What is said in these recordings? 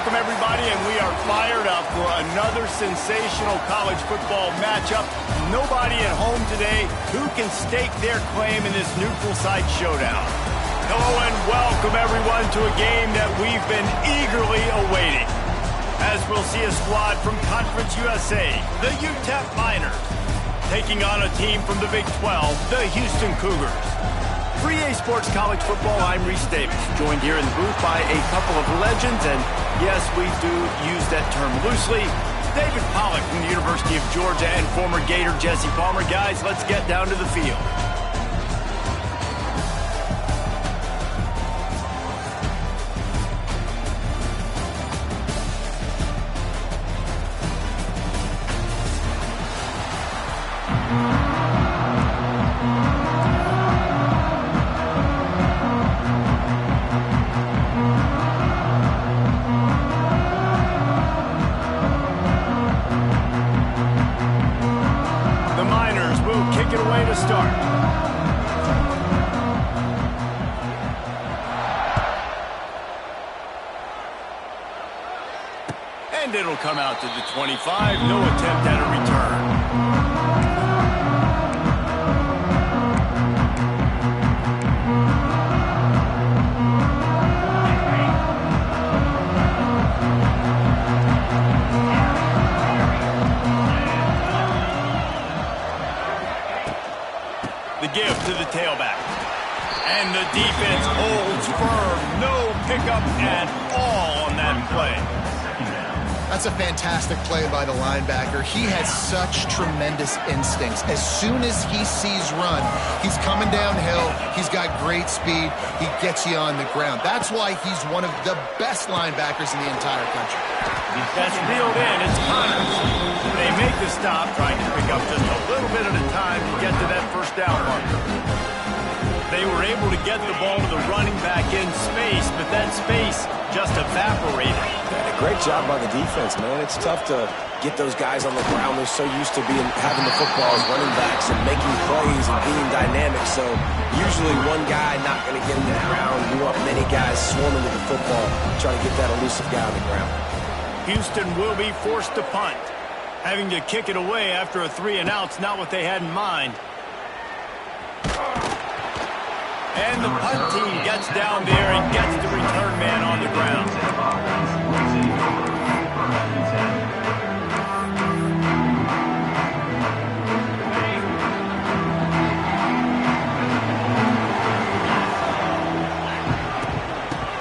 welcome everybody, and we are fired up for another sensational college football matchup. Nobody at home today who can stake their claim in this neutral site showdown. Hello and welcome everyone to a game that we've been eagerly awaiting, as we'll see a squad from Conference USA, the UTEP Miners, taking on a team from the Big 12, the Houston Cougars. For EA Sports College Football, I'm Reese Davis, joined here in the booth by a couple of legends, and yes, we do use that term loosely. David Pollack from the University of Georgia and former Gator Jesse Palmer. Guys, let's get down to the field. And it'll come out to the 25. No attempt at a return. The give to the tailback. And the defense holds firm. No pickup at all on that play. That's a fantastic play by the linebacker. He has such tremendous instincts. As soon as he sees run, he's coming downhill. He's got great speed. He gets you on the ground. That's why he's one of the best linebackers in the entire country. That's reeled in. It's Connors. They make the stop, trying to pick up just a little bit at a time to get to that first down marker. They were able to get the ball to the running back in space, but that space just evaporated. Great job by the defense, man. It's tough to get those guys on the ground. They're so used to having the football as running backs and making plays and being dynamic. So usually one guy not going to get him to the ground. You want many guys swarming with the football, trying to get that elusive guy on the ground. Houston will be forced to punt. Having to kick it away after a 3-and-out's not what they had in mind. And the punt team gets down there and gets the return man on the ground.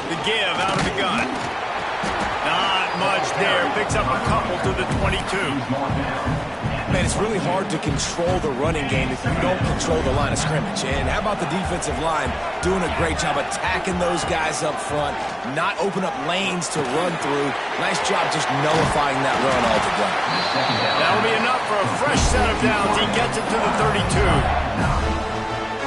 The give out of the gun. Not much there. Picks up a couple to the 22. Man, it's really hard to control the running game if you don't control the line of scrimmage. And how about the defensive line doing a great job attacking those guys up front, not open up lanes to run through. Nice job just nullifying that run altogether. That'll be enough for a fresh set of downs. He gets it to the 32.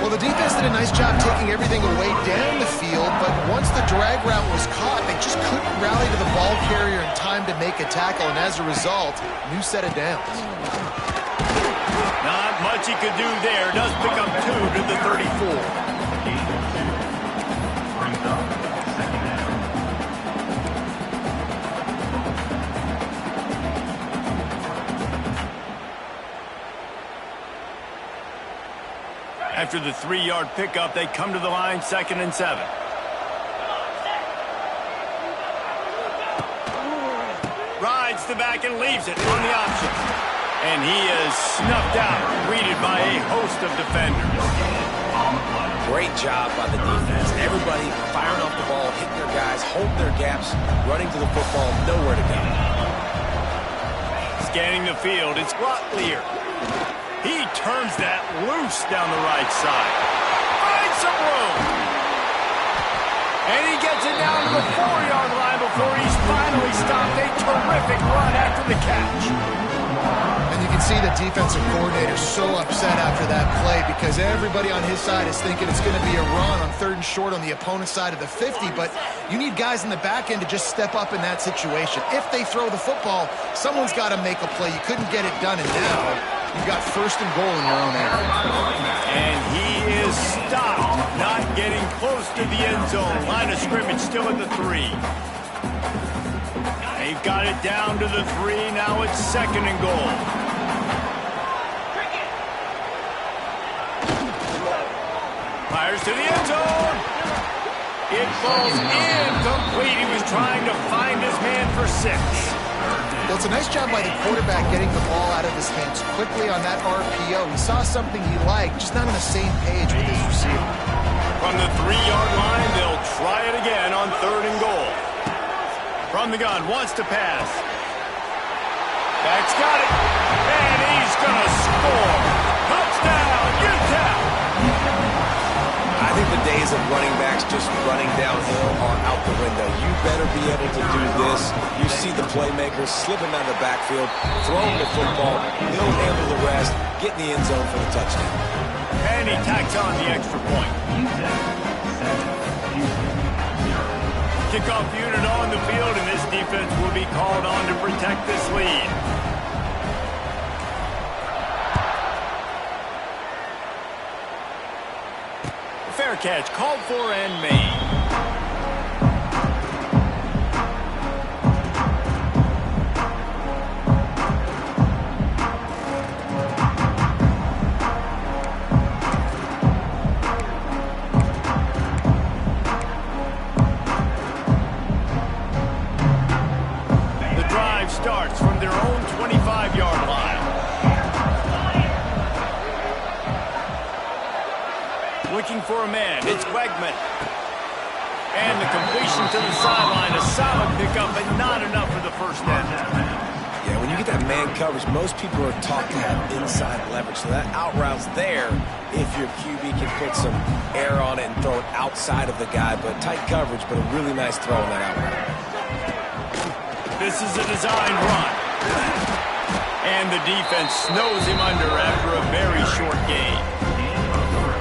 Well, the defense did a nice job taking everything away down the field, but once the drag route was caught, they just couldn't rally to the ball carrier in time to make a tackle, and as a result, new set of downs. Not much he could do there. Does pick up 2 to the 34. After the 3-yard pickup, they come to the line, 2nd and 7. Rides the back and leaves it on the option. And he is snuffed out, greeted by a host of defenders. Great job by the defense. Everybody firing off the ball, hitting their guys, holding their gaps, running to the football, nowhere to go. Scanning the field, it's Rotlier. He turns that loose down the right side. Finds some room. And he gets it down to the 4-yard line before he's finally stopped. A terrific run after the catch. And you can see the defensive coordinator so upset after that play because everybody on his side is thinking it's going to be a run on 3rd and short on the opponent's side of the 50, but you need guys in the back end to just step up in that situation. If they throw the football, someone's got to make a play. You couldn't get it done, and now you've got 1st and goal in your own end. And he is stopped, not getting close to the end zone. Line of scrimmage still at the 3. They've got it down to the 3. Now it's 2nd and goal. Fires to the end zone. It falls incomplete. He was trying to find his man for 6. Well, it's a nice job by the quarterback getting the ball out of his hands quickly on that RPO. He saw something he liked, just not on the same page with his receiver. From the 3-yard line, they'll try it again on 3rd and goal. From the gun, wants to pass. Back's got it, and he's going to score. Touchdown, Utah! I think the days of running backs just running downhill are out the window. You better be able to do this. You see the playmakers slipping out of the backfield, throwing the football, he'll handle the rest, get in the end zone for the touchdown. And he tacks on the extra point. Kickoff unit on the field, and this defense will be called on to protect this lead. Fair catch called for and made. The drive starts from their own 25-yard line. Looking for a man, it's Wegman. And the completion to the sideline, a solid pickup, but not enough for the first down. Yeah, when you get that man coverage, most people are taught to have inside leverage. So that out route's there if your QB can put some air on it and throw it outside of the guy. But tight coverage, but a really nice throw on that out route. This is a designed run. And the defense snows him under after a very short gain.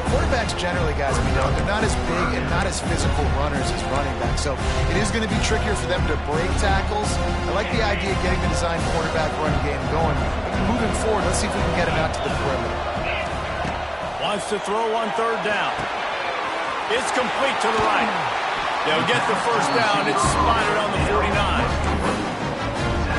Quarterbacks generally, guys, we know, they're not as big and not as physical runners as running backs, so it is going to be trickier for them to break tackles. I like the idea of getting the design quarterback run game going. Moving forward, let's see if we can get him out to the perimeter. Wants to throw on 3rd down. It's complete to the right. They'll get the first down. It's spotted on the 49.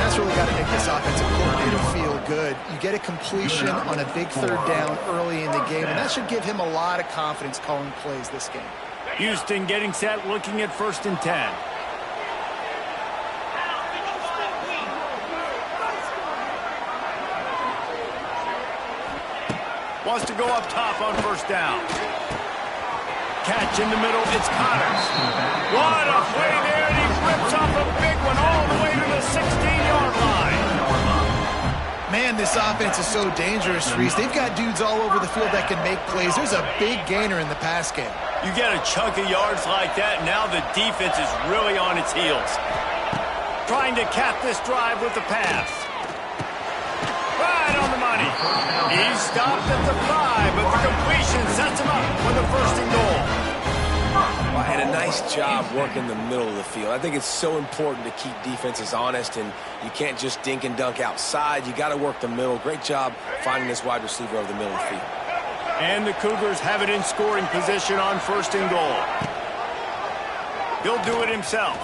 That's really got to make this offensive coordinator feel good. You get a completion on a big 3rd down early in the game, and that should give him a lot of confidence calling plays this game. Houston getting set, looking at 1st and 10. Wants to go up top on 1st down. Catch in the middle, it's Connors. What a play there, and he rips off a big one all the way to the 16-yard line. Man, this offense is so dangerous, Reese. They've got dudes all over the field that can make plays. There's a big gainer in the pass game. You get a chunk of yards like that, now the defense is really on its heels. Trying to cap this drive with the pass. Right on the money. He's stopped at the 5, but the completion sets him up with the 1st and goal. And a nice job working the middle of the field. I think it's so important to keep defenses honest, and you can't just dink and dunk outside. You got to work the middle. Great job finding this wide receiver over the middle of the field. And the Cougars have it in scoring position on 1st and goal. He'll do it himself.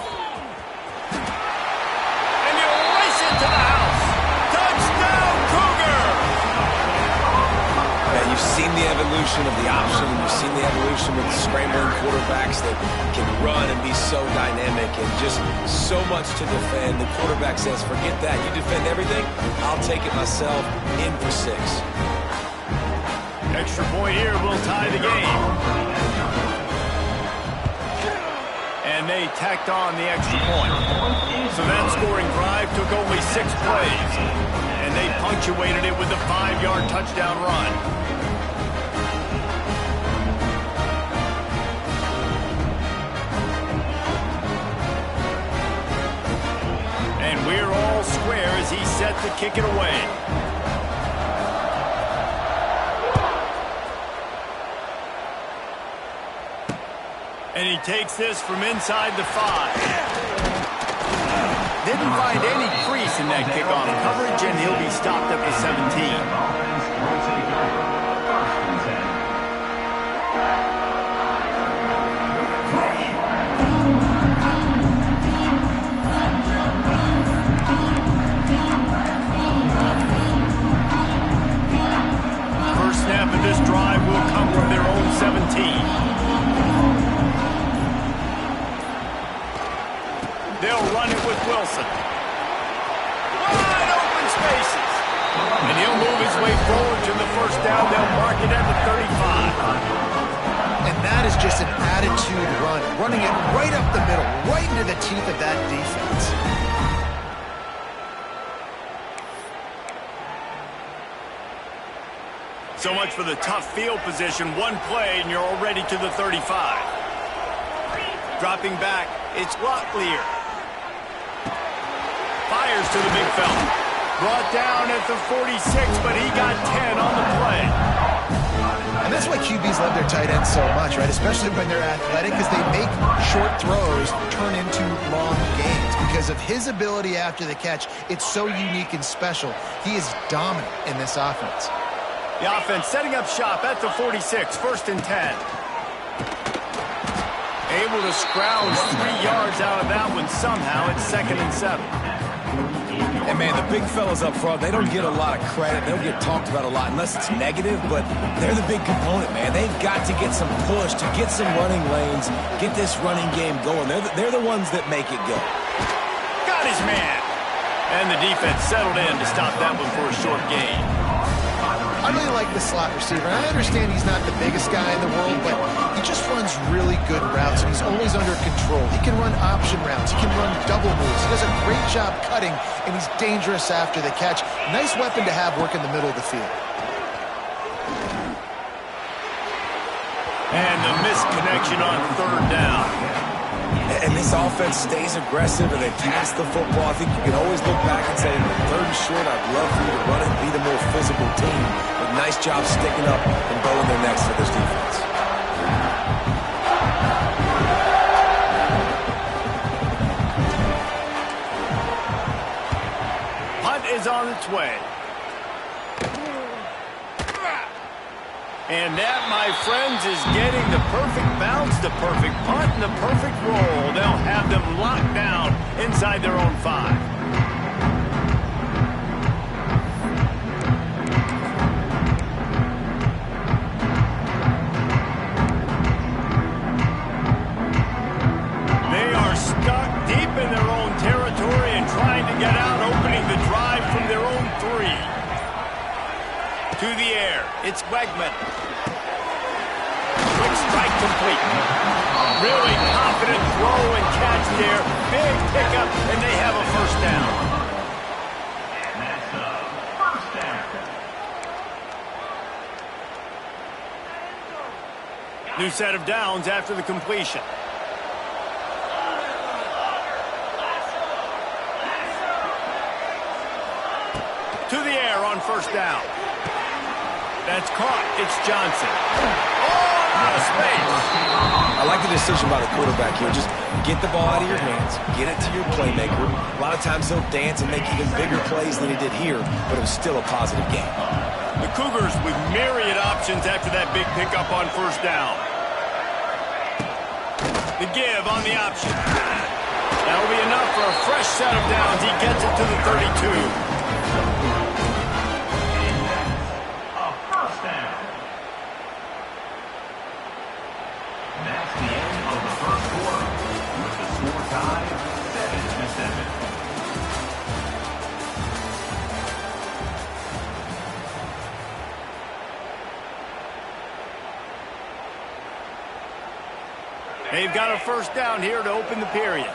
And he'll race it to the house. Touchdown, Cougars! Yeah, you've seen the evolution of the option. You've seen the evolution with the scrambling quarterbacks that can run and be so dynamic and just so much to defend. The quarterback says, forget that. You defend everything, I'll take it myself. In for 6. Extra point here will tie the game. And they tacked on the extra point. So that scoring drive took only 6 plays. And they punctuated it with a 5-yard touchdown run. And we're all square as he's set to kick it away. And he takes this from inside the 5. Didn't find any crease in that kickoff coverage, and he'll be stopped at the 17. team. They'll run it with Wilson. Wide open spaces. And he'll move his way forward to the first down. They'll mark it at the 35. And that is just an attitude run, running it right up the middle, right into the teeth of that defense. So much for the tough field position. One play, and you're already to the 35. Dropping back, it's Locklear. Fires to the big fella. Brought down at the 46, but he got 10 on the play. And that's why QBs love their tight ends so much, right? Especially when they're athletic, because they make short throws turn into long gains. Because of his ability after the catch, it's so unique and special. He is dominant in this offense. The offense setting up shop at the 46, 1st and 10. Able to scrounge 3 yards out of that one somehow. It's 2nd and 7. And, man, the big fellas up front, they don't get a lot of credit. They don't get talked about a lot unless it's negative, but they're the big component, man. They've got to get some push, to get some running lanes, get this running game going. They're the ones that make it go. Got his man. And the defense settled in to stop that one for a short gain. I really like the slot receiver. I understand he's not the biggest guy in the world, but he just runs really good routes, and he's always under control. He can run option routes. He can run double moves. He does a great job cutting, and he's dangerous after the catch. Nice weapon to have work in the middle of the field. And the missed connection on 3rd down. And this offense stays aggressive, and they pass the football. I think you can always look back and say, 3rd and short, I'd love for you to run it and be the more physical team. But nice job sticking up and bowing their necks for this defense. Punt is on its way. And that, my friends, is getting the perfect bounce, the perfect punt, and the perfect roll. They'll have them locked down inside their own 5. They are stuck deep in their own territory and trying to get out, opening the drive from their own 3. To the air, it's Wegman. Quick strike complete. Really confident throw and catch there. Big pickup, and they have a 1st down. New set of downs after the completion. To the air on 1st down. That's caught. It's Johnson. Oh, out of space. I like the decision by the quarterback here. Just get the ball out of your hands, get it to your playmaker. A lot of times he'll dance and make even bigger plays than he did here, but it was still a positive game. The Cougars with myriad options after that big pickup on 1st down. The give on the option. That'll be enough for a fresh set of downs. He gets it to the 32. They've got a 1st down here to open the period.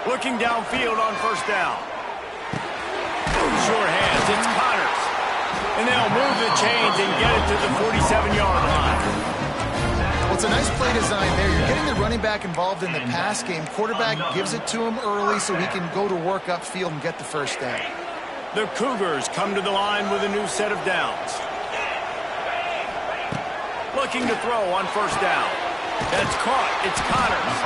Looking downfield on 1st down. Sure hands, it's Connors. And they'll move the chains and get it to the 47-yard line. Well, it's a nice play design there. You're getting the running back involved in the pass game. Quarterback gives it to him early so he can go to work upfield and get the 1st down. The Cougars come to the line with a new set of downs. Looking to throw on 1st down. That's caught. It's Connors.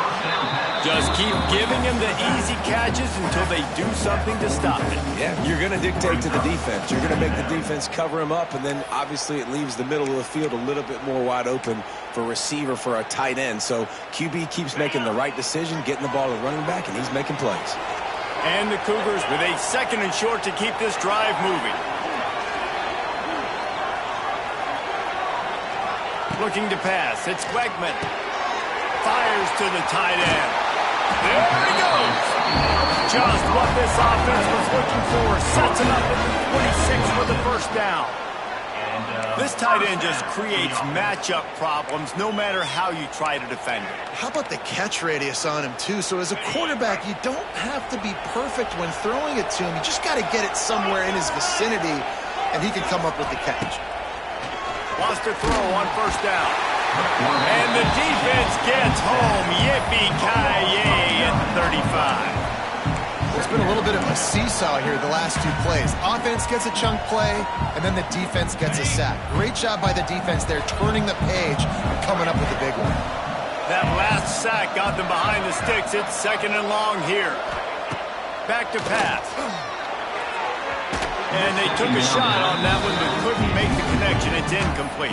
Just keep giving him the easy catches until they do something to stop it. Yeah, you're going to dictate to the defense. You're going to make the defense cover him up, and then obviously it leaves the middle of the field a little bit more wide open for receiver, for a tight end. So QB keeps making the right decision, getting the ball to running back, and he's making plays. And the Cougars with a 2nd and short to keep this drive moving. Looking to pass. It's Wegman. Fires to the tight end. There he goes. Just what this offense was looking for. Sets him up at the 26 for the first down. This tight end just creates matchup problems no matter how you try to defend it. How about the catch radius on him, too? So as a quarterback, you don't have to be perfect when throwing it to him. You just got to get it somewhere in his vicinity, and he can come up with the catch. Wants to throw on first down. And the defense gets home. Yippee-ki-yay at the 35. It's been a little bit of a seesaw here the last 2 plays. Offense gets a chunk play, and then the defense gets a sack. Great job by the defense there, turning the page and coming up with a big one. That last sack got them behind the sticks. It's 2nd and long here. Back to pass. And they took a shot on that one, but couldn't make the connection. It's incomplete.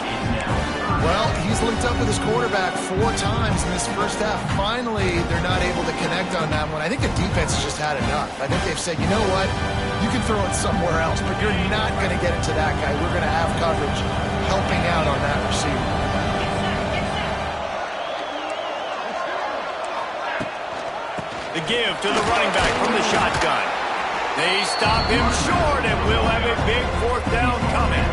Well, he's linked up with his quarterback 4 times in this first half. Finally, they're not able to connect on that one. I think the defense has just had enough. I think they've said, you know what? You can throw it somewhere else, but you're not going to get it to that guy. We're going to have coverage helping out on that receiver. The give to the running back from the shotgun. They stop him short, and we'll have a big 4th down coming.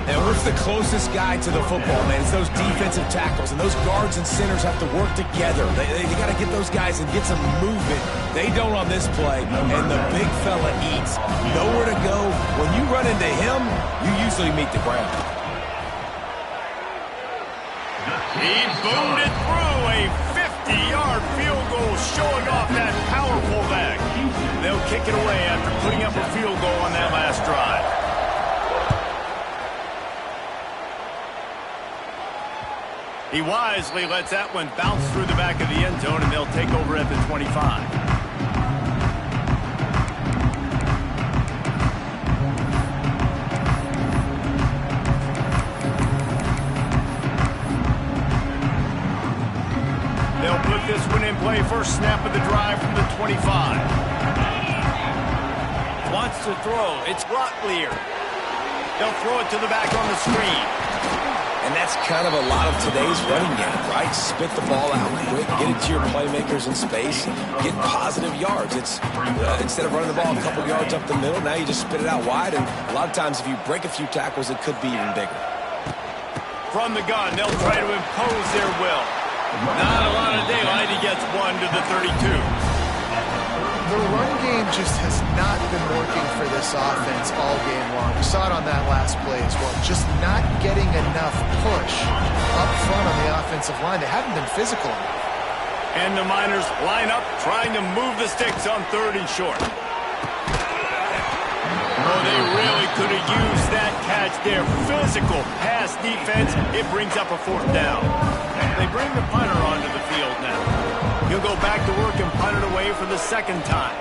And what's the closest guy to the football, man? It's those defensive tackles, and those guards and centers have to work together. They got to get those guys and get some movement. They don't on this play, and the big fella eats. Nowhere to go. When you run into him, you usually meet the ground. He boomed it through. A 50-yard field goal showing off that powerful leg. They'll kick it away after putting up a field goal on that last drive. He wisely lets that one bounce through the back of the end zone, and they'll take over at the 25. They'll put this one in play. First snap of the drive from the 25. Wants to throw. It's Rotlier. They'll throw it to the back on the screen. And that's kind of a lot of today's running game, right? Spit the ball out quick, get it to your playmakers in space, get positive yards. It's instead of running the ball a couple yards up the middle, now you just spit it out wide, and a lot of times if you break a few tackles, it could be even bigger. From the gun, they'll try to impose their will. Not a lot of daylight. He gets one to the 32. The run game just has not been working for this offense all game long. We saw it on that last play as well. Just not getting enough push up front on the offensive line. They haven't been physical enough. And the Miners line up, trying to move the sticks on 3rd and short. Oh, they really could have used that catch there. Physical pass defense. It brings up a 4th down. They bring the punter onto the field now. He'll go back to work and punt it away for the 2nd time.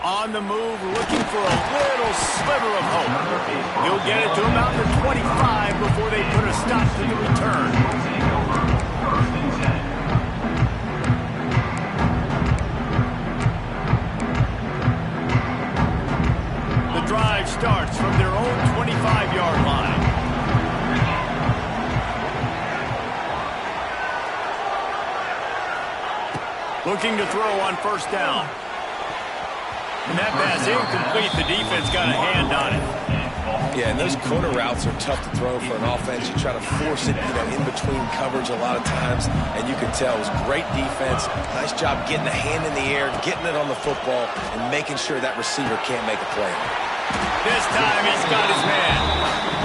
On the move, looking for a little sliver of hope. He'll get it to about the 25 before they put a stop to the return. The drive starts from their own 25-yard line. Looking to throw on first down. And that pass incomplete. The defense got a hand on it. Yeah, and those corner routes are tough to throw for an offense. You try to force it, in between coverage a lot of times, and you can tell it was great defense. Nice job getting the hand in the air, getting it on the football, and making sure that receiver can't make a play. This time he's got his man.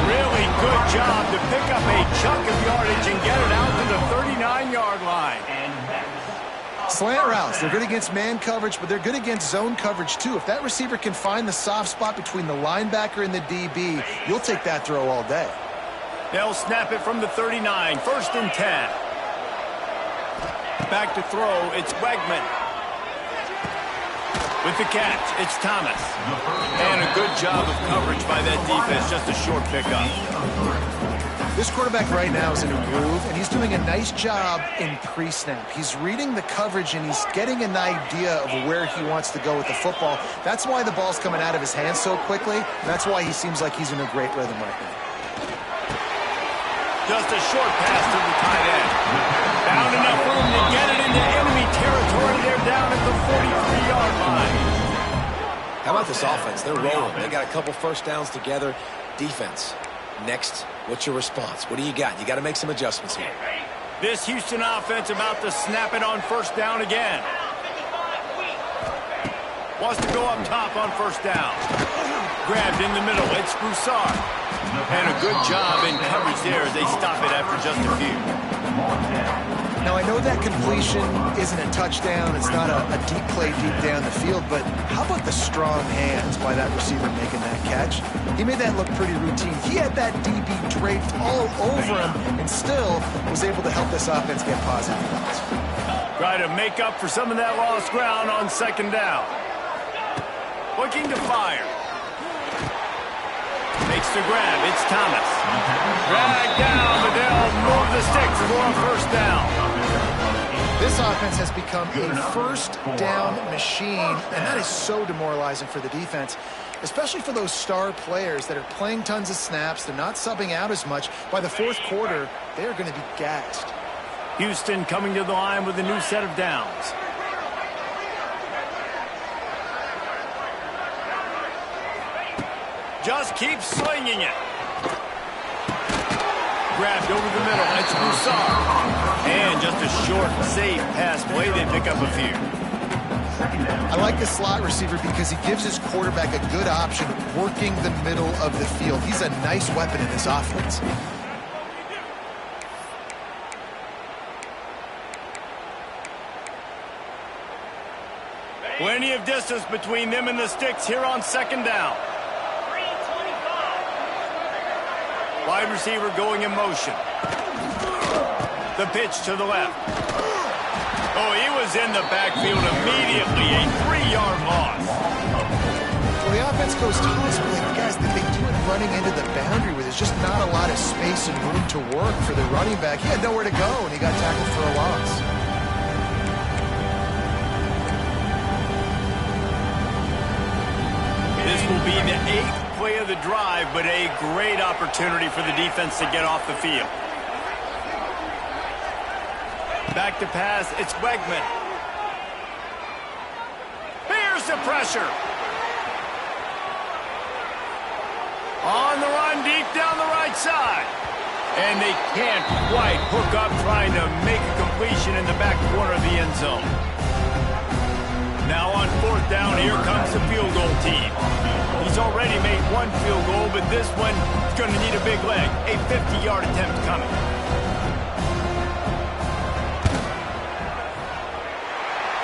Really good job to pick up a chunk of yardage and get it out to the 39-yard line. Slant routes, they're good against man coverage, but they're good against zone coverage too. If that receiver can find the soft spot between the linebacker and the DB, you'll take that throw all day. They'll snap it from the 39, 1st and 10. Back to throw, it's Wegman. With the catch, it's Thomas. And a good job of coverage by that defense, just a short pickup. This quarterback right now is in a groove, and he's doing a nice job in pre-snap. He's reading the coverage, and he's getting an idea of where he wants to go with the football. That's why the ball's coming out of his hands so quickly, and that's why he seems like he's in a great rhythm right now. Just a short pass to the tight end. Found enough room to get it into enemy territory. They're down at the 43-yard line. How about this offense? They're rolling. They got a couple first downs together. Defense. Next, what's your response? What do you got? You got to make some adjustments here. This Houston offense about to snap it on first down again. Wants to go up top on first down. Grabbed in the middle. It's Broussard. And a good job in coverage there as they stop it after just a few. Now, I know that completion isn't a touchdown. It's not a deep play deep down the field, but how about the strong hands by that receiver making that catch? He made that look pretty routine. He had that DB draped all over him and still was able to help this offense get positive points. Try to make up for some of that lost ground on second down. Looking to fire. Makes the grab. It's Thomas. Drag down, but they'll move the sticks for a first down. This offense has become a first down machine, and that is so demoralizing for the defense, especially for those star players that are playing tons of snaps. They're not subbing out as much. By the fourth quarter, they're going to be gassed. Houston coming to the line with a new set of downs. Just keep slinging it. Grabbed over the middle. It's Broussard. And just a short, safe pass play. They pick up a few. I like the slot receiver because he gives his quarterback a good option working the middle of the field. He's a nice weapon in this offense. Plenty of distance between them and the sticks here on second down. Wide receiver going in motion. The pitch to the left. Oh, he was in the backfield immediately. A 3-yard loss. Well, the offense goes toss, but guys, they do it running into the boundary where there's just not a lot of space and room to work for the running back. He had nowhere to go, and he got tackled for a loss. This will be the 8th play of the drive, but a great opportunity for the defense to get off the field. Back to pass, it's Wegman. Here's the pressure. On the run, deep down the right side. And they can't quite hook up trying to make a completion in the back corner of the end zone. Now on fourth down, here comes the field goal team. He's already made one field goal, but this one is going to need a big leg. A 50-yard attempt coming.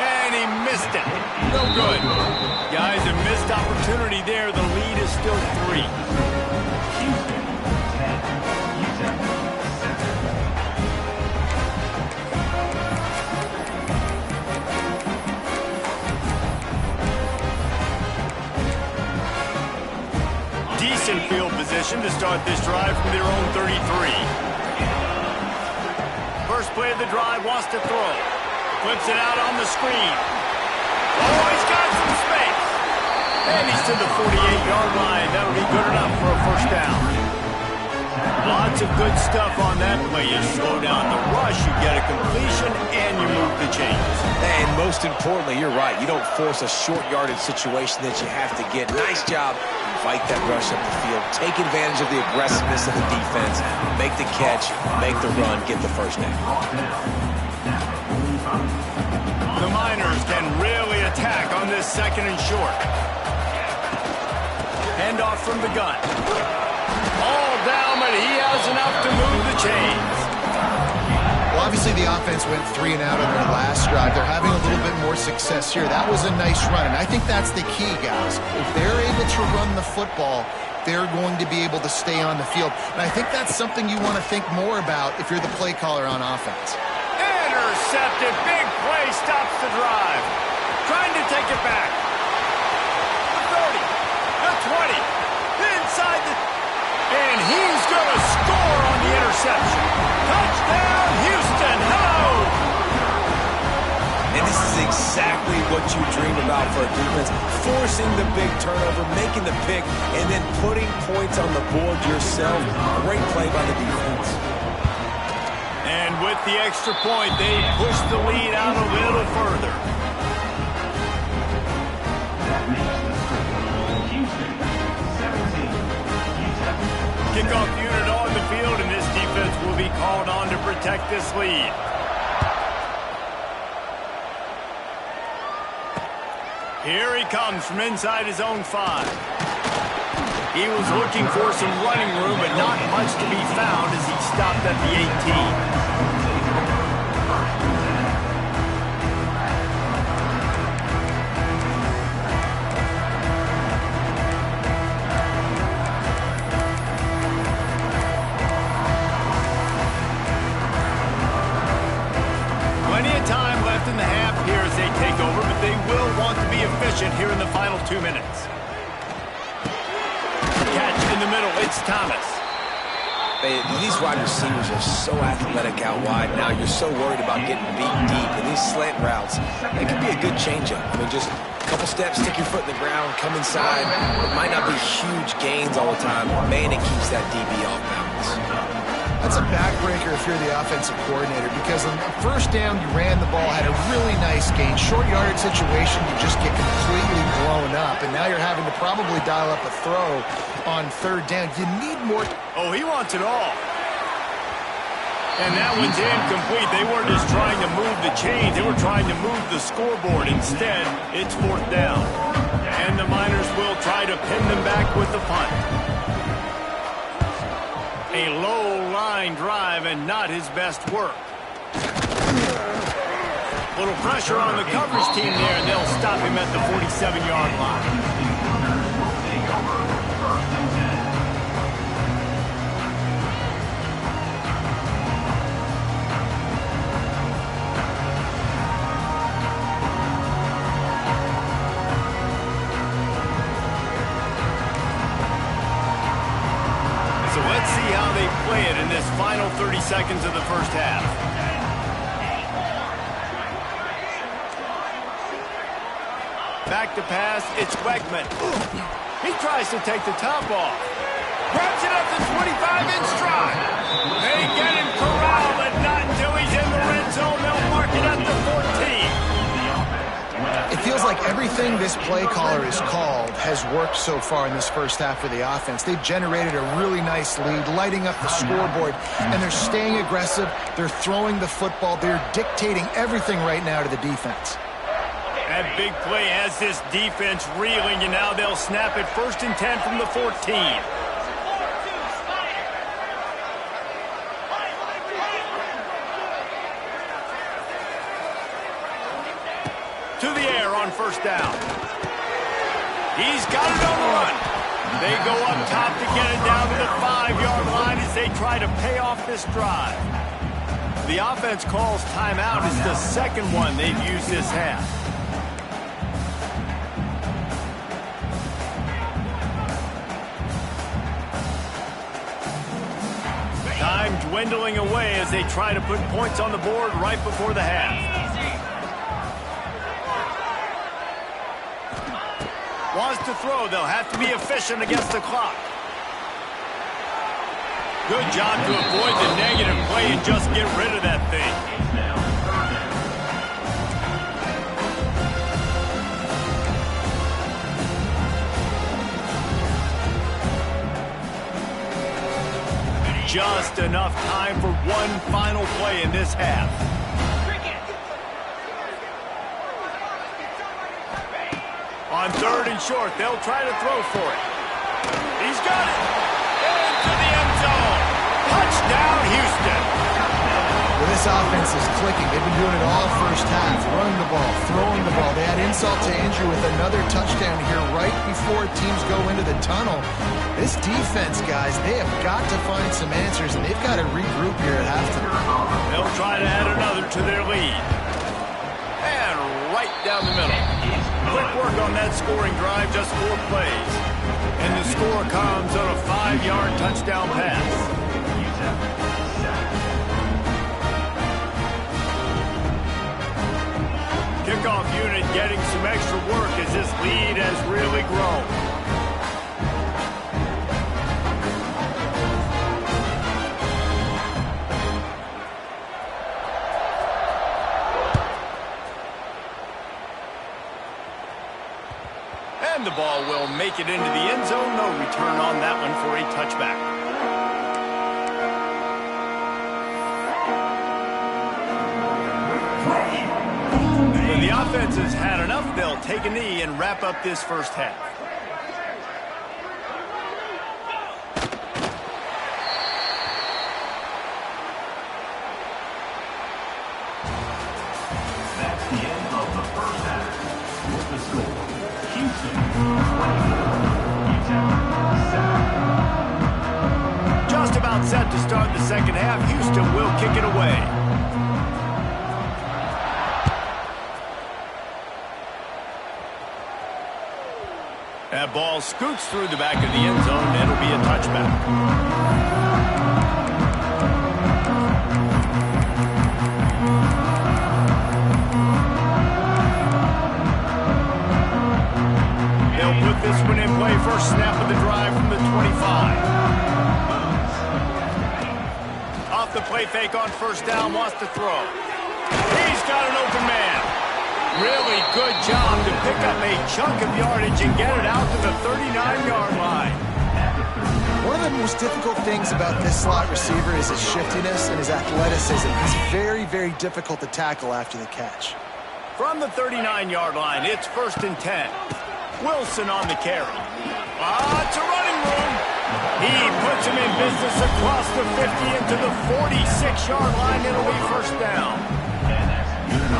And he missed it. No good. Guys, a missed opportunity there. The lead is still 3. Decent field position to start this drive from their own 33. First play of the drive, wants to throw. Flips it out on the screen. Oh, he's got some space. And he's to the 48-yard line. That'll be good enough for a first down. Lots of good stuff on that play. You slow down the rush, you get a completion, and you move the chains. And most importantly, you're right. You don't force a short yardage situation that you have to get. Nice job. Fight that rush up the field. Take advantage of the aggressiveness of the defense. Make the catch, make the run, get the first down. The Miners can really attack on this second and short. Handoff from the gun. All down, but he has enough to move the chains. Well, obviously the offense went 3 and out on their last drive. They're having a little bit more success here. That was a nice run, and I think that's the key, guys. If they're able to run the football, they're going to be able to stay on the field. And I think that's something you want to think more about if you're the play caller on offense. Intercepted. Big play stops the drive. Trying to take it back. The 30. The 20. Inside the... And he's going to score on the interception. forcing the big turnover, making the pick, and then putting points on the board yourself. Great play by the defense. And with the extra point, they push the lead out a little further. Kickoff unit on the field, and this defense will be called on to protect this lead. Here he comes from inside his own 5. He was looking for some running room, but not much to be found as he stopped at the 18. In the half here as they take over, but they will want to be efficient here in the final 2 minutes. Catch in the middle, it's Thomas. These wide receivers are so athletic out wide now. You're so worried about getting beat deep. And these slant routes, they could be a good changeup. I mean, just a couple steps, stick your foot in the ground, come inside. It might not be huge gains all the time. Man, it keeps that DB off balance. That's a backbreaker if you're the offensive coordinator, because on the first down, you ran the ball, had a really nice gain. Short yardage situation, you just get completely blown up, and now you're having to probably dial up a throw on third down. You need more. Oh, he wants it all. And that one's incomplete. They weren't just trying to move the chains. They were trying to move the scoreboard. Instead, it's fourth down. And the Miners will try to pin them back with the punt. A low-line drive and not his best work. Little pressure on the coverage team there, and they'll stop him at the 47-yard line. So let's see how they play it in this final 30 seconds of the first half. Back to pass, it's Wegman. He tries to take the top off. Grabs it up to 25 in stride. They get him corralled, but not until he's in the red zone. They'll mark it at the 14. It feels like everything this play caller has called has worked so far in this first half for the offense. They've generated a really nice lead, lighting up the scoreboard, and they're staying aggressive. They're throwing the football. They're dictating everything right now to the defense. That big play has this defense reeling, and now they'll snap it 1st and 10 from the 14. To the air on first down. He's got it on the run. They go up top to get it down to the 5-yard line as they try to pay off this drive. The offense calls timeout. It's the second one they've used this half. Time dwindling away as they try to put points on the board right before the half. Wants to throw. They'll have to be efficient against the clock. Good job to avoid the negative play and just get rid of that thing. Just enough time for one final play in this half. On 3rd and short, they'll try to throw for it. He's got it. Into the end zone. Touchdown, Houston. Well, this offense is clicking. They've been doing it all first half. Running the ball, throwing the ball. They had insult to injury with another touchdown here right before teams go into the tunnel. This defense, guys, they have got to find some answers, and they've got to regroup here at halftime. They'll try to add another to their lead. And right down the middle. Quick work on that scoring drive, just 4 plays. And the score comes on a 5-yard touchdown pass. Kickoff unit getting some extra work as this lead has really grown. And the ball will make it into the end zone. No return on that one for a touchback. When the offense has had enough, they'll take a knee and wrap up this first half. That's the end of the first half. With the score, Houston 20, Utah 7. Just about set to start the second half. Houston will kick it away. That ball scoots through the back of the end zone. It'll be a touchback. They'll put this one in play. First snap of the drive from the 25. Off the play fake on first down, wants to throw. He's got an open man. Really good job to pick up a chunk of yardage and get it out to the 39-yard line. One of the most difficult things about this slot receiver is his shiftiness and his athleticism. He's very, very difficult to tackle after the catch. From the 39-yard line, it's 1st and 10. Wilson on the carry. It's a running room. He puts him in business across the 50 into the 46-yard line. It'll be first down.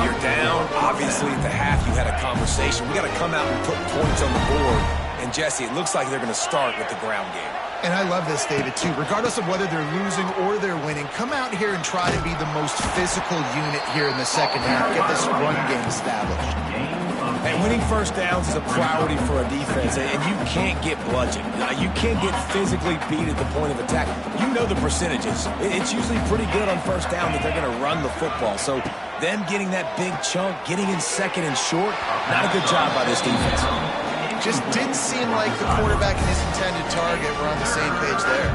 You're down. Obviously, at the half, you had a conversation. We got to come out and put points on the board. And, Jesse, it looks like they're going to start with the ground game. And I love this, David, too. Regardless of whether they're losing or they're winning, come out here and try to be the most physical unit here in the second half. Get this run game established. And winning first downs is a priority for a defense, and you can't get bludgeoned. You can't get physically beat at the point of attack. You know the percentages. It's usually pretty good on first down that they're going to run the football. So them getting that big chunk, getting in second and short, not a good job by this defense. Just didn't seem like the quarterback and his intended target were on the same page there.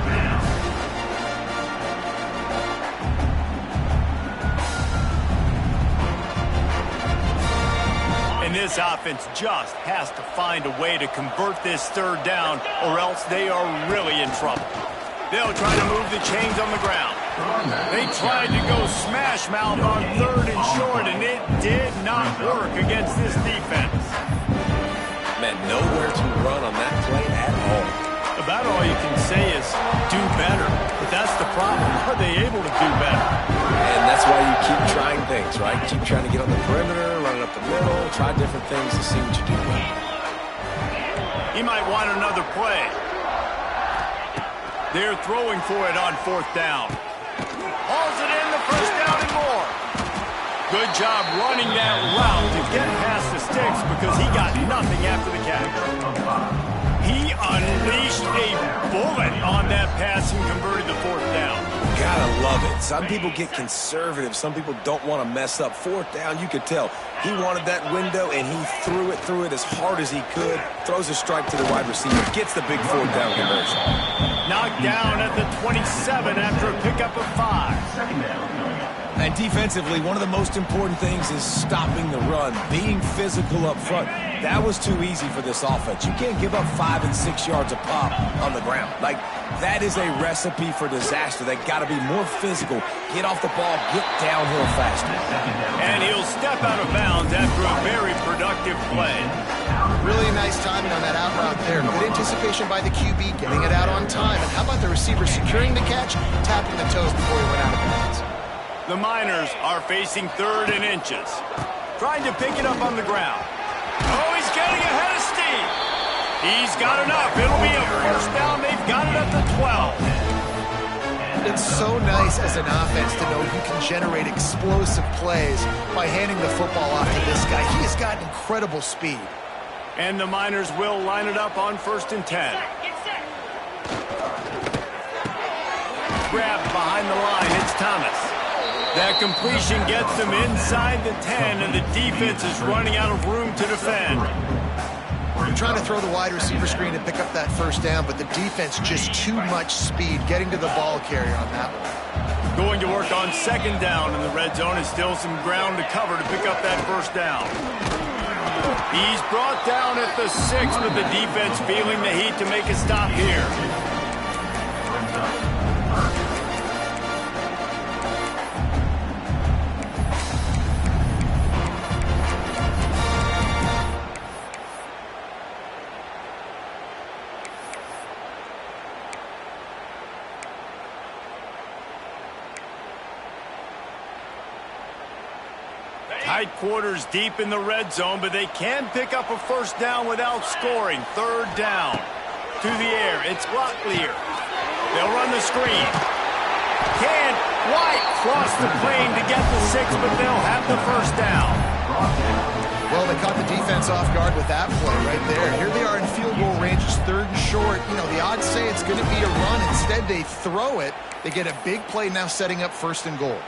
And this offense just has to find a way to convert this third down, or else they are really in trouble. They'll try to move the chains on the ground. They tried to go smash mouth on 3rd and short, and it did not work against this defense. Man, nowhere to run on that play at all. About all you can say is do better. But that's the problem. Are they able to do better? And that's why you keep trying things, right? Keep trying to get on the perimeter, run it up the middle, try different things to see what you do well. He might want another play. They're throwing for it on 4th down. Hauls it in, the first down and more. Good job running that route to get past the sticks because he got nothing after the catch. He unleashed a bullet on that pass and converted the 4th down. Gotta love it. Some people get conservative. Some people don't want to mess up. 4th down, you could tell. He wanted that window, and he threw it as hard as he could. Throws a strike to the wide receiver. Gets the big 4th down conversion. Knocked down at the 27 after a pickup of 5. And defensively, one of the most important things is stopping the run, being physical up front. That was too easy for this offense. You can't give up 5 and 6 yards a pop on the ground. Like, that is a recipe for disaster. They got to be more physical, get off the ball, get downhill faster. And he'll step out of bounds after a very productive play. Really nice timing on that out route there. Good anticipation by the QB, getting it out on time. And how about the receiver securing the catch, tapping the toes before he went out of bounds? The Miners are facing 3rd and inches. Trying to pick it up on the ground. Oh, he's getting ahead of steam. He's got enough. It'll be a first down. They've got it at the 12. It's so nice as an offense to know you can generate explosive plays by handing the football off to this guy. He has got incredible speed. And the Miners will line it up on 1st and 10. Grabbed behind the line. It's Thomas. That completion gets them inside the 10, and the defense is running out of room to defend. You're trying to throw the wide receiver screen to pick up that first down, but the defense just too much speed getting to the ball carrier on that one. Going to work on second down in the red zone, and still some ground to cover to pick up that first down. He's brought down at the 6, but the defense feeling the heat to make a stop here. Tight quarters deep in the red zone, but they can pick up a first down without scoring. Third down. To the air. It's Locklear. They'll run the screen. Can White cross the plane to get the 6, but they'll have the first down. Well, they caught the defense off guard with that play right there. Here they are in field goal range. It's 3rd and short. You know, the odds say it's going to be a run. Instead, they throw it. They get a big play now setting up 1st and goal.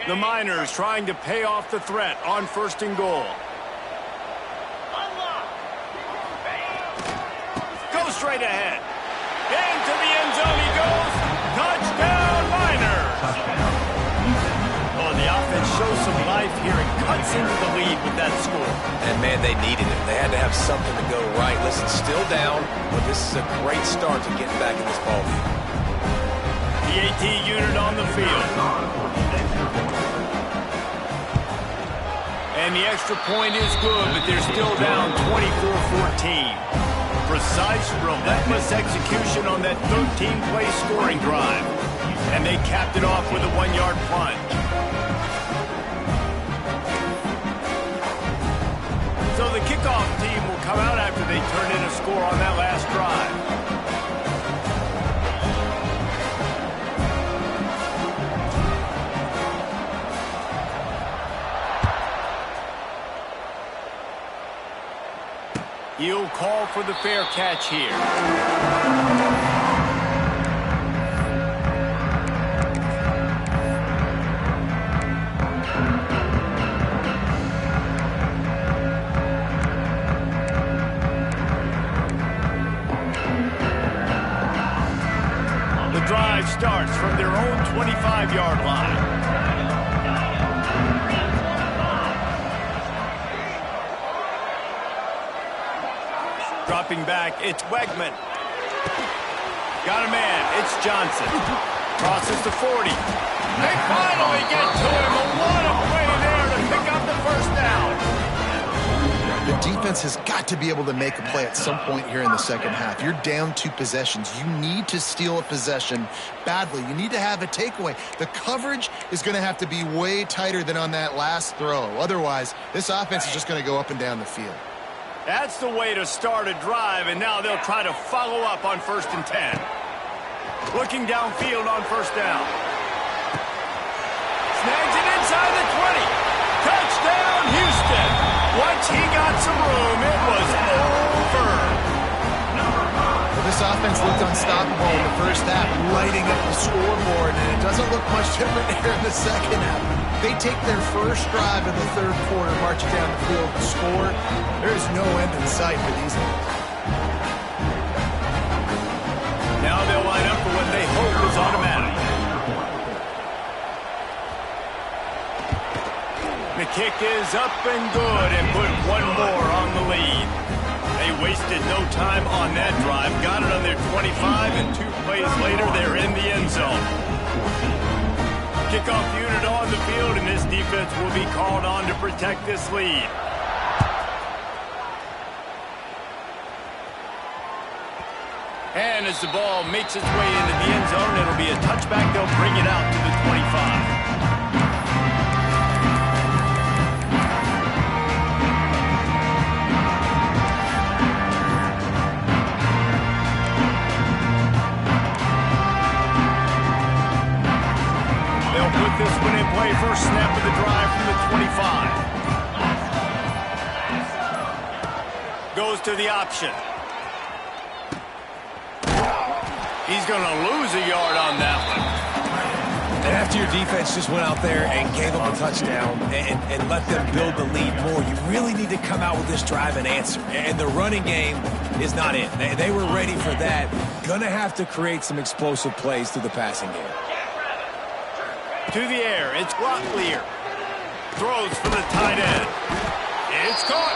The Miners trying to pay off the threat on 1st and goal. Go straight ahead. Into the end zone he goes. Touchdown, Miners. Oh, the offense shows some life here and cuts into the lead with that score. And, man, they needed it. They had to have something to go right. Listen, still down, but this is a great start to getting back in this ballgame. The AT unit on the field. And the extra point is good, but they're still down 24-14. Precise, relentless execution on that 13-play scoring drive. And they capped it off with a 1-yard plunge. So the kickoff team will come out after they turn in a score on that last drive. He'll call for the fair catch here. The drive starts from their own 25-yard line. Dropping back, it's Wegman. Got a man, it's Johnson. Crosses the 40. They finally get to him. What a play there to pick up the first down. The defense has got to be able to make a play at some point here in the second half. You're down 2 possessions. You need to steal a possession badly. You need to have a takeaway. The coverage is going to have to be way tighter than on that last throw. Otherwise, this offense is just going to go up and down the field. That's the way to start a drive, and now they'll try to follow up on 1st and 10. Looking downfield on 1st down. Snags it inside the 20. Touchdown, Houston. Once he got some room, it was over. Well, this offense looked unstoppable in the first half, lighting up the scoreboard, and it doesn't look much different here in the second half. They take their first drive in the 3rd quarter, marching down the field to score. There is no end in sight for these guys. Now they'll line up for what they hope is automatic. The kick is up and good and put 1 more on the lead. They wasted no time on that drive. Got it on their 25, and 2 plays later, they're in the end zone. Kickoff unit on the field, and this defense will be called on to protect this lead. And as the ball makes its way into the end zone, it'll be a touchback. They'll bring it out to the 25. Put this one in play, first snap of the drive from the 25. Goes to the option. He's going to lose a yard on that one. And after your defense just went out there and gave them a touchdown and let them build the lead more, you really need to come out with this drive and answer. And the running game is not it. They were ready for that. Gonna have to create some explosive plays through the passing game. To the air, it's Locklear. Throws for the tight end. It's caught.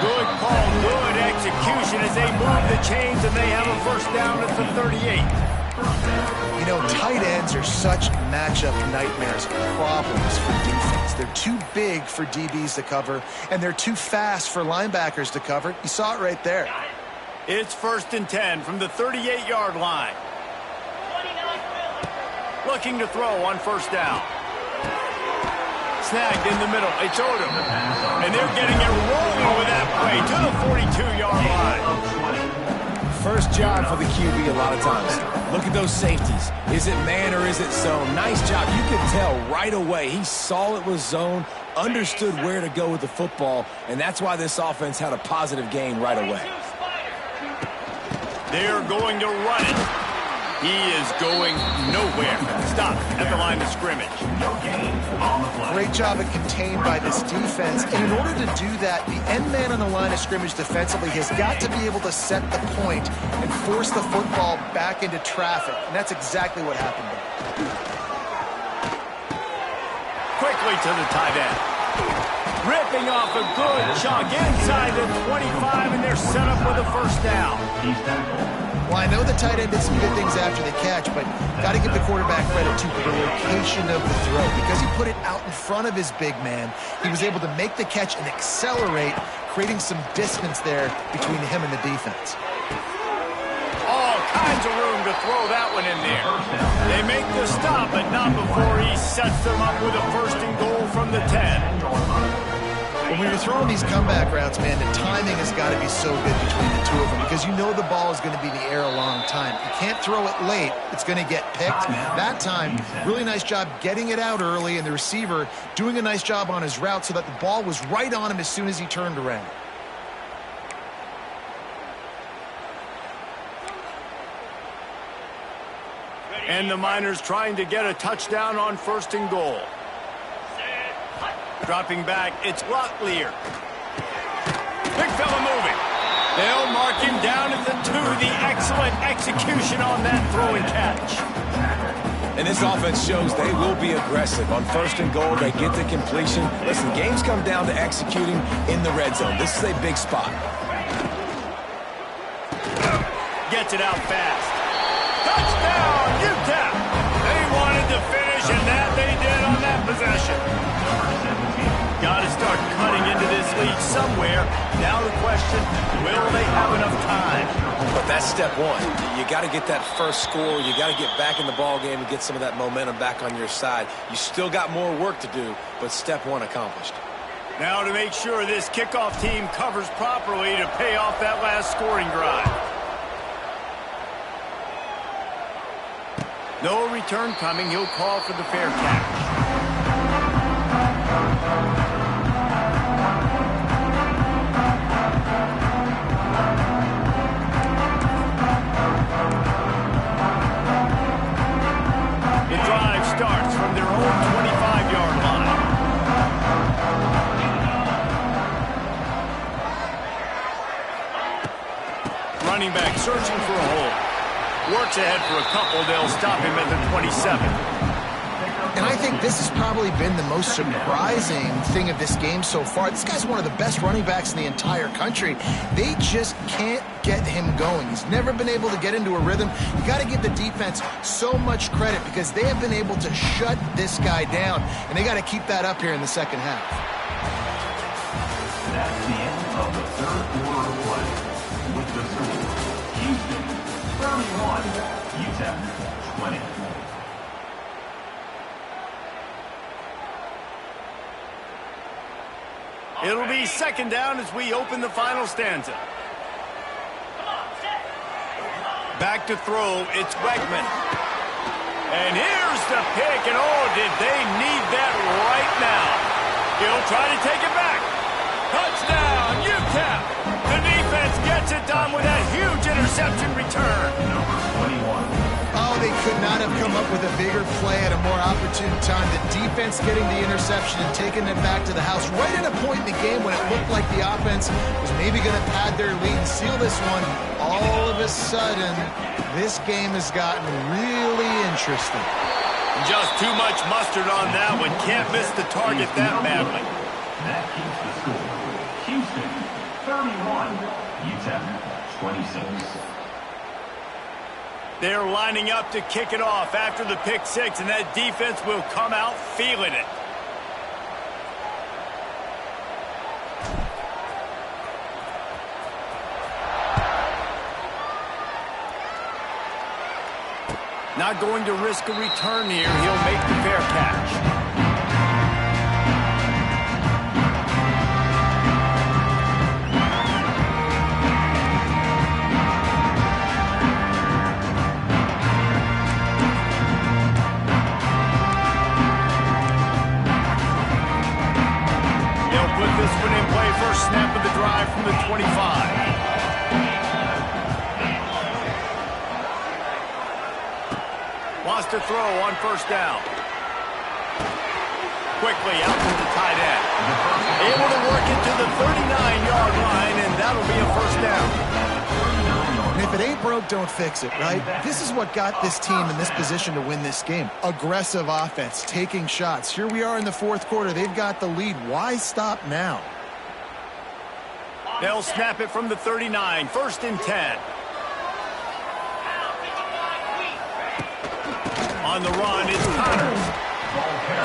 Good call, good execution as they move the chains and they have a first down at the 38. You know, tight ends are such matchup nightmares and problems for defense. They're too big for DBs to cover, and they're too fast for linebackers to cover. You saw it right there. It's 1st and 10 from the 38-yard line. Looking to throw on first down. Snagged in the middle. It's Odom. And they're getting it rolling with that play to the 42-yard line. First job for the QB a lot of times. Look at those safeties. Is it man or is it zone? Nice job. You can tell right away. He saw it was zone, understood where to go with the football, and that's why this offense had a positive gain right away. They're going to run it. He is going nowhere. Stop at the line of scrimmage. Great job of contained by this defense. And in order to do that, the end man on the line of scrimmage defensively has got to be able to set the point and force the football back into traffic. And that's exactly what happened there. Quickly to the tight end. Ripping off a good chunk inside the 25, and they're set up with a first down. Well, I know the tight end did some good things after the catch, but got to give the quarterback credit to the location of the throw. Because he put it out in front of his big man, he was able to make the catch and accelerate, creating some distance there between him and the defense. All kinds of room to throw that one in there. They make the stop, but not before he sets them up with a first and goal from the 10. When you're throwing these comeback routes, man, the timing has got to be so good between the two of them because you know the ball is going to be in the air a long time. You can't throw it late. It's going to get picked. That time, really nice job getting it out early, and the receiver doing a nice job on his route so that the ball was right on him as soon as he turned around. And the Miners trying to get a touchdown on first and goal. Dropping back, it's Locklear. Big fella moving. They'll mark him down at the 2. The excellent execution on that throw and catch. And this offense shows they will be aggressive. On first and goal, they get the completion. Listen, games come down to executing in the red zone. This is a big spot. Gets it out fast. Touchdown, UTEP! They wanted to finish, and that they did on that possession. Got to start cutting into this lead somewhere. Now the question, will they have enough time? But that's step one. You got to get that first score. You got to get back in the ball game and get some of that momentum back on your side. You still got more work to do, but step one accomplished. Now to make sure this kickoff team covers properly to pay off that last scoring drive. No return coming. He'll call for the fair catch. The drive starts from their own 25-yard line. Running back searching for a hole. Works ahead for a couple. They'll stop him at the 27. And I think this has probably been the most surprising thing of this game so far. This guy's one of the best running backs in the entire country. They just can't get him going. He's never been able to get into a rhythm. You got to give the defense so much credit because they have been able to shut this guy down, and they got to keep that up here in the second half. That's the end of the third quarter of play. With the score, Houston 31, UTEP 20. It'll be second down as we open the final stanza. Back to throw, it's Wegman. And here's the pick, and oh, did they need that right now. He'll try to take it back. Touchdown, UTEP. The defense gets it done with that huge interception return. Number 21. Oh, they could not have come up with a bigger play at a more opportune time. The defense getting the interception and taking it back to the house right at a point in the game when it looked like the offense was maybe going to pad their lead and seal this one. All of a sudden, this game has gotten really interesting. Just too much mustard on that one. Can't miss the target that badly. That keeps the score. Houston, 31. UTEP, 26. They're lining up to kick it off after the pick six, and that defense will come out feeling it. Not going to risk a return here. He'll make the fair catch. This one in play, first snap of the drive from the 25. Wants to throw on first down. Quickly out to the tight end. Able to work it to the 39-yard line, and that'll be a first down. And if it ain't broke, don't fix it, right? This is what got this team in this position to win this game. Aggressive offense, taking shots. Here we are in the fourth quarter. They've got the lead. Why stop now? They'll snap it from the 39. First and 10. On the run is Connors.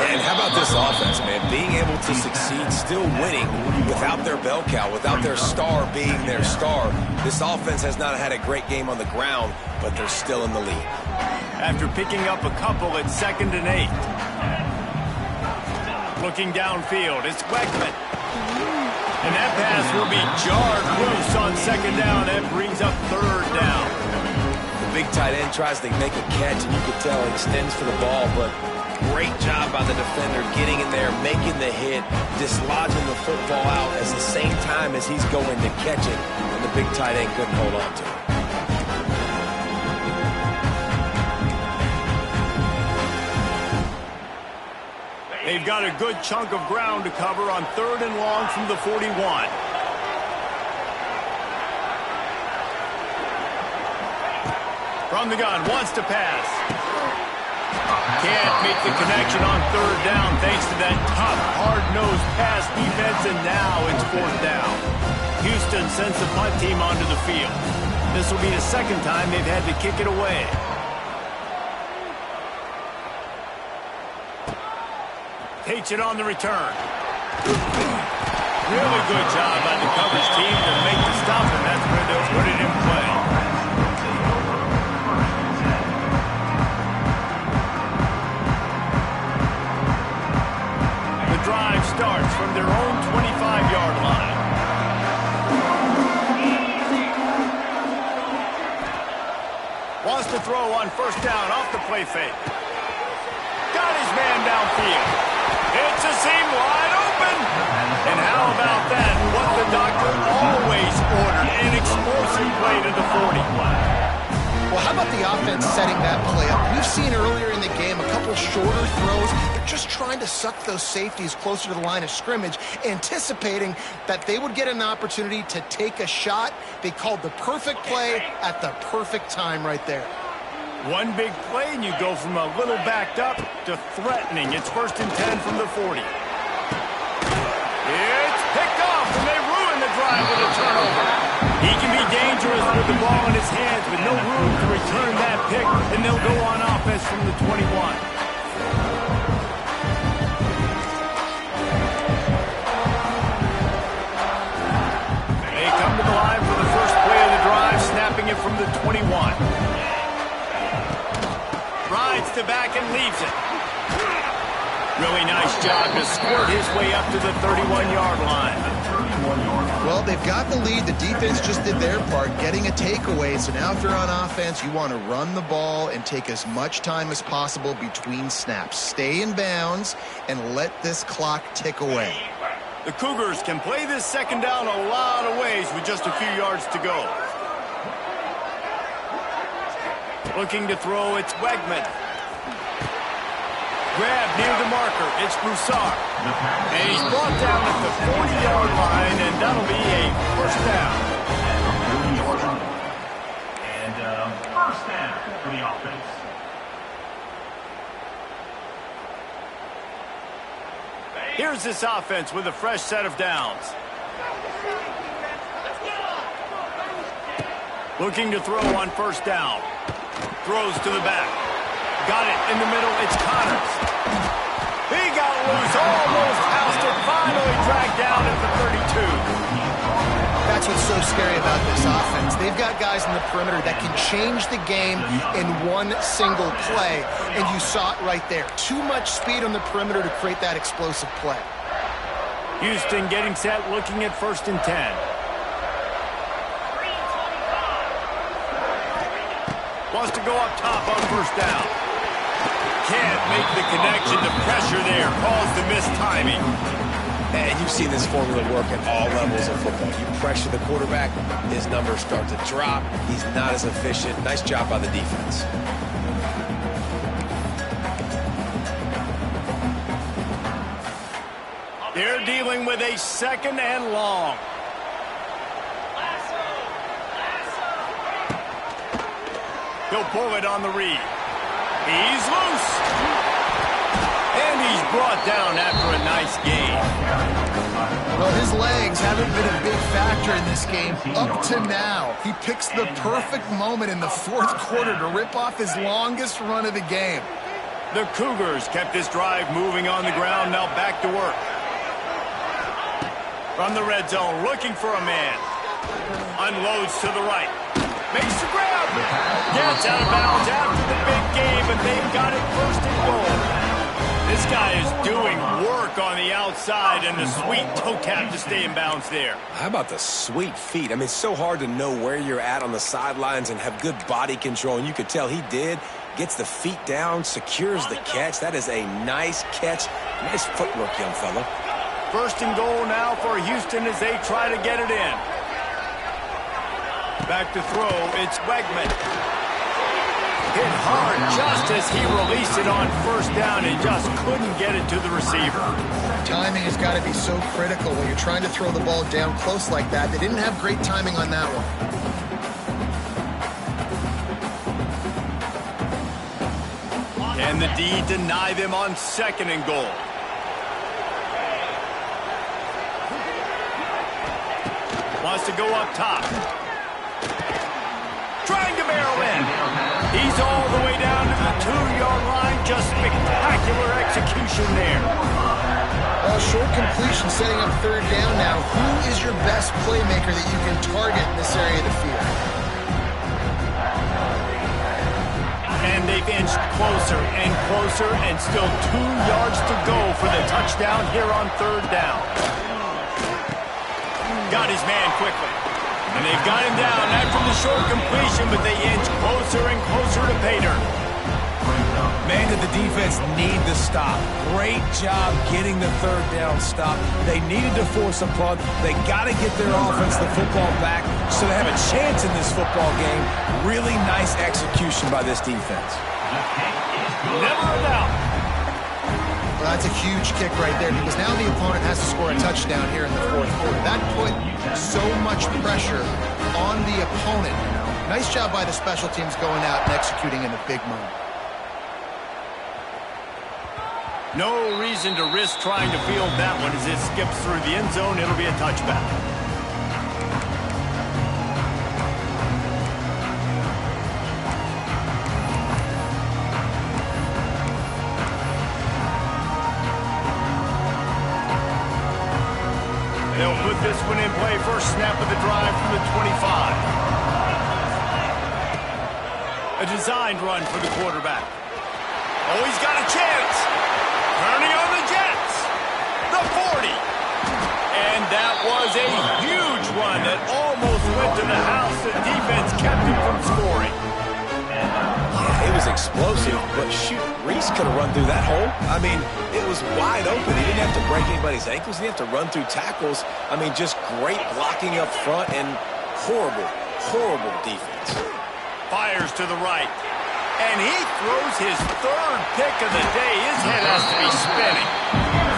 And how about this offense, man? Being able to succeed, still winning without their bell cow, without their star being their star. This offense has not had a great game on the ground, but they're still in the lead. After picking up a couple at 2nd and 8. Looking downfield, it's Wegman. And that pass will be jarred loose on 2nd down. That brings up 3rd down. The big tight end tries to make a catch, and you can tell he extends for the ball, but great job by the defender getting in there, making the hit, dislodging the football out at the same time as he's going to catch it, and the big tight end couldn't hold on to it. They've got a good chunk of ground to cover on 3rd and long from the 41. From the gun, wants to pass. Can't make the connection on 3rd down thanks to that tough, hard-nosed pass defense, and now it's 4th down. Houston sends the punt team onto the field. This will be the 2nd time they've had to kick it away. Takes it on the return. Really good job by the coverage team to make the stop, and that's where they'll put it in play. The drive starts from their own 25-yard line. Wants to throw on 1st down off the play fake. Got his man downfield. It's a seam wide open. And how about that? What the doctor always ordered, an explosive play to the 40. Well, how about the offense setting that play up? We've seen earlier in the game a couple shorter throws. They're just trying to suck those safeties closer to the line of scrimmage, anticipating that they would get an opportunity to take a shot. They called the perfect play at the perfect time right there. One big play, and you go from a little backed up to threatening. It's 1st and 10 from the 40. It's picked off, and they ruin the drive with a turnover. He can be dangerous with the ball in his hands, but no room to return that pick, and they'll go on offense from the 21. They come to the line for the first play of the drive, snapping it from the 21. Rides to back and leaves it. Really nice job to squirt his way up to the 31-yard line. Well, they've got the lead. The defense just did their part, getting a takeaway. So now if you're on offense, you want to run the ball and take as much time as possible between snaps. Stay in bounds and let this clock tick away. The Cougars can play this 2nd down a lot of ways with just a few yards to go. Looking to throw, it's Wegman. grab near the marker. It's Broussard. And he's brought down at the 40-yard line, and that'll be a first down. And first down for the offense. Here's this offense with a fresh set of downs. Looking to throw on first down. Throws to the back. Got it in the middle. It's Connors. He got loose. Almost housed it. Finally dragged down at the 32. That's what's so scary about this offense. They've got guys in the perimeter that can change the game in one single play, and you saw it right there. Too much speed on the perimeter to create that explosive play. Houston getting set, looking at 1st and 10. Wants to go up top on first down. Can't make the connection. The pressure there caused the missed timing. And you've seen this formula work at all levels of football. You pressure the quarterback, his numbers start to drop. He's not as efficient. Nice job by the defense. They're dealing with a 2nd and long. He'll pull it on the read. He's loose. And he's brought down after a nice gain. Well, his legs haven't been a big factor in this game up to now. He picks the perfect moment in the 4th quarter to rip off his longest run of the game. The Cougars kept this drive moving on the ground. Now back to work. From the red zone, looking for a man. Unloads to the right. Makes the grab. Gets out of bounds after the big game, but they've got it 1st and goal. This guy is doing work on the outside, and the sweet toe tap to stay in bounds there. How about the sweet feet? I mean, it's so hard to know where you're at on the sidelines and have good body control, and you could tell he did. Gets the feet down, secures the catch. That is a nice catch. Nice footwork, young fella. 1st and goal now for Houston as they try to get it in. Back to throw, it's Wegman. Hit hard just as he released it on first down and just couldn't get it to the receiver. Timing has got to be so critical when you're trying to throw the ball down close like that. They didn't have great timing on that one. And the D deny them on 2nd and goal. Wants to go up top. Trying to barrel in. He's all the way down to the 2-yard line. Just spectacular execution there. Short completion setting up 3rd down now. Who is your best playmaker that you can target in this area of the field? And they've inched closer and closer, and still 2 yards to go for the touchdown here on 3rd down. Got his man quickly. And they've got him down after the short completion, but they inch closer and closer to pay dirt. Man, did the defense need the stop. Great job getting the 3rd down stop. They needed to force a punt. They got to get their offense the football back so they have a chance in this football game. Really nice execution by this defense. Never a doubt. Well, that's a huge kick right there because now the opponent has to score a touchdown here in the 4th quarter. That put so much pressure on the opponent. Nice job by the special teams going out and executing in a big moment. No reason to risk trying to field that one as it skips through the end zone. It'll be a touchback. They'll put this one in play. First snap of the drive from the 25. A designed run for the quarterback. Oh, he's got a chance. Turning on the Jets. The 40. And that was a huge one that almost went to the house. The defense kept him from scoring. Yeah, it was explosive, but shoot, Reese could have run through that hole. I mean, it was wide open. He didn't have to break anybody's ankles. He didn't have to run through tackles. I mean, just great blocking up front and horrible, horrible defense. Fires to the right. And he throws his third pick of the day. His head has to be spinning.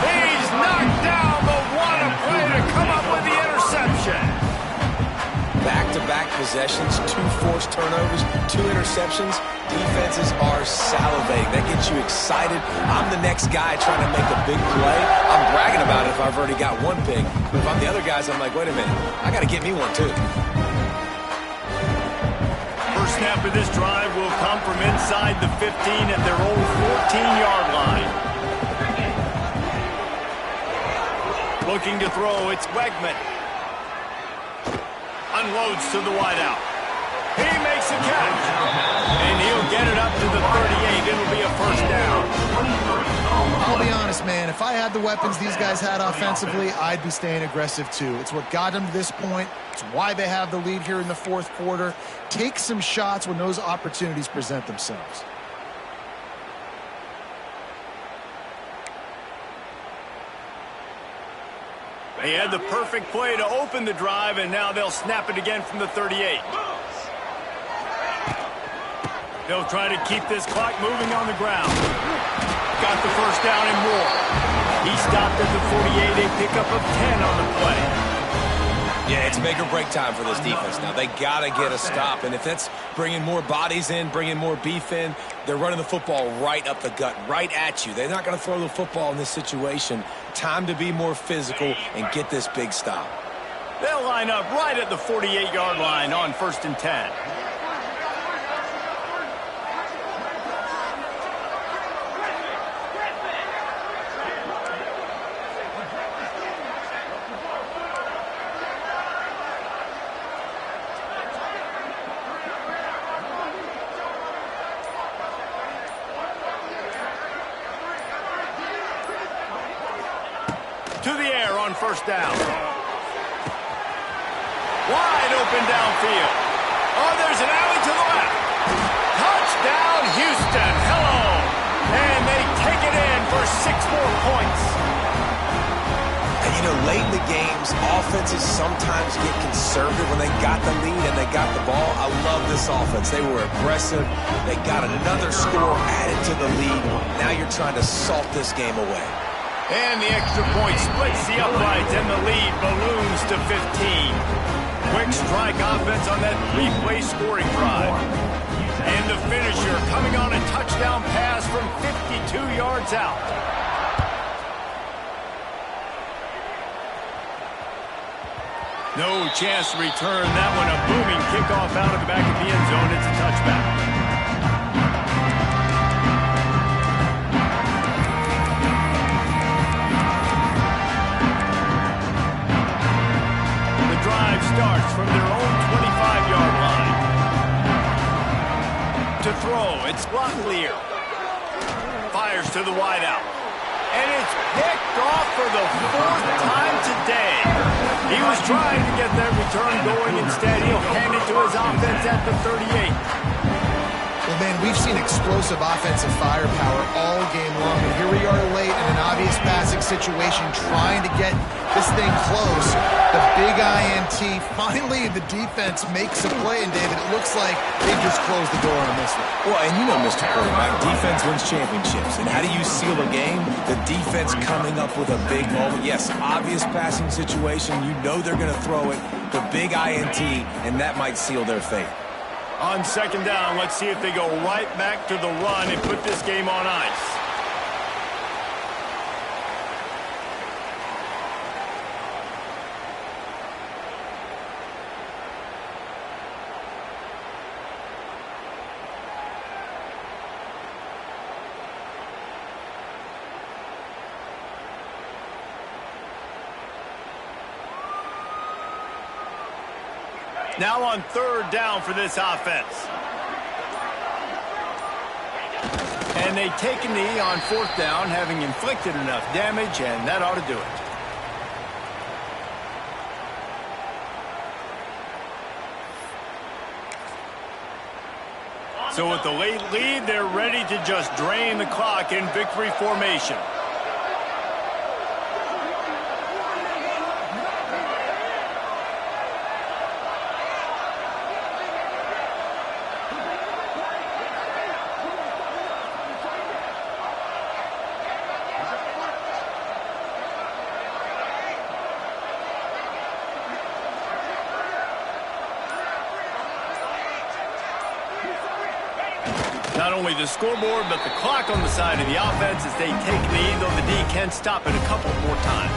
He's knocked down, but what a play to come up with the interception. Back-to-back possessions, 2 forced turnovers, 2 interceptions. Defenses are salivating. That gets you excited. I'm the next guy trying to make a big play. I'm bragging about it if I've already got 1 pick. But if I'm the other guys, I'm like, wait a minute, I got to get me one too. First snap of this drive will come from inside the 15 at their own 14-yard line. Looking to throw, it's Wegman. Unloads to the wideout. He makes a catch. And he'll get it up to the 38. It'll be a first down. I'll be honest, man. If I had the weapons these guys had offensively, I'd be staying aggressive too. It's what got them to this point. It's why they have the lead here in the 4th quarter. Take some shots when those opportunities present themselves. They had the perfect play to open the drive, and now they'll snap it again from the 38. They'll try to keep this clock moving on the ground. Got the first down and more. He stopped at the 48, a pickup of 10 on the play. Yeah, it's make or break time for this defense now. They got to get a stop, and if that's bringing more bodies in, bringing more beef in, they're running the football right up the gut, right at you. They're not going to throw the football in this situation. Time to be more physical and get this big stop. They'll line up right at the 48-yard line on 1st and 10. To the air on first down. Wide open downfield. Oh, there's an alley to the left. Touchdown, Houston. Hello. And they take it in for 6 more points. And, you know, late in the games, offenses sometimes get conservative when they got the lead and they got the ball. I love this offense. They were aggressive. They got another score added to the lead. Now you're trying to salt this game away. And the extra point splits the uprights, and the lead balloons to 15. Quick strike offense on that 3-play scoring drive. And the finisher coming on a touchdown pass from 52 yards out. No chance to return that one. A booming kickoff out of the back of the end zone. It's a touchback. Starts from their own 25-yard line. To throw, it's Locklear. Fires to the wideout. And it's picked off for the 4th time today. He was trying to get that return going. Instead, he'll hand it to his offense at the 38. Well, man, we've seen explosive offensive firepower all game long, and here we are late in an obvious passing situation trying to get this thing close. The big INT, finally the defense makes a play, and David, it looks like they just closed the door on this one. Well, and you know, Mr. Quarterback, defense wins championships. And how do you seal a game? The defense coming up with a big moment. Yes, obvious passing situation. You know they're going to throw it. The big INT, and that might seal their fate. On 2nd down, let's see if they go right back to the run and put this game on ice. Now on 3rd down for this offense. And they take a knee on 4th down, having inflicted enough damage, and that ought to do it. So with the late lead, they're ready to just drain the clock in victory formation. Not only the scoreboard, but the clock on the side of the offense as they take lead, though the D can stop it a couple more times.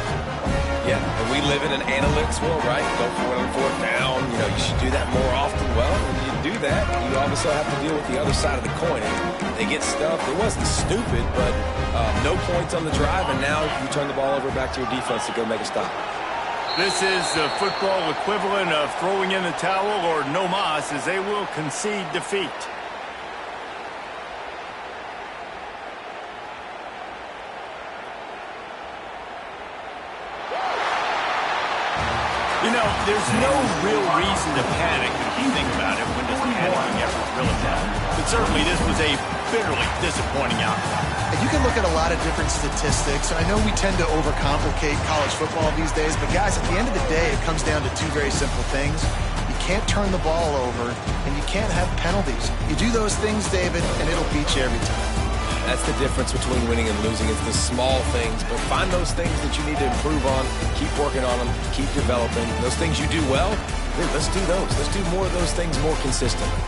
Yeah, and we live in an analytics world, right? Go for it on fourth down. You know, you should do that more often. Well, when you do that, you obviously have to deal with the other side of the coin. And they get stuffed. It wasn't stupid, but no points on the drive, and now you turn the ball over back to your defense to go make a stop. This is the football equivalent of throwing in the towel or no mas, as they will concede defeat. You know, there's no real reason to panic if you think about it. When does panicking ever really matter? But certainly this was a bitterly disappointing outcome. And you can look at a lot of different statistics. I know we tend to overcomplicate college football these days, but guys, at the end of the day, it comes down to two very simple things. You can't turn the ball over, and you can't have penalties. You do those things, David, and it'll beat you every time. That's the difference between winning and losing. It's the small things, but find those things that you need to improve on, keep working on them, keep developing. Those things you do well, let's do those. Let's do more of those things more consistently.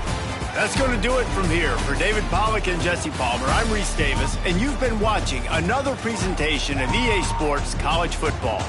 That's going to do it from here. For David Pollack and Jesse Palmer, I'm Reese Davis, and you've been watching another presentation of EA Sports College Football.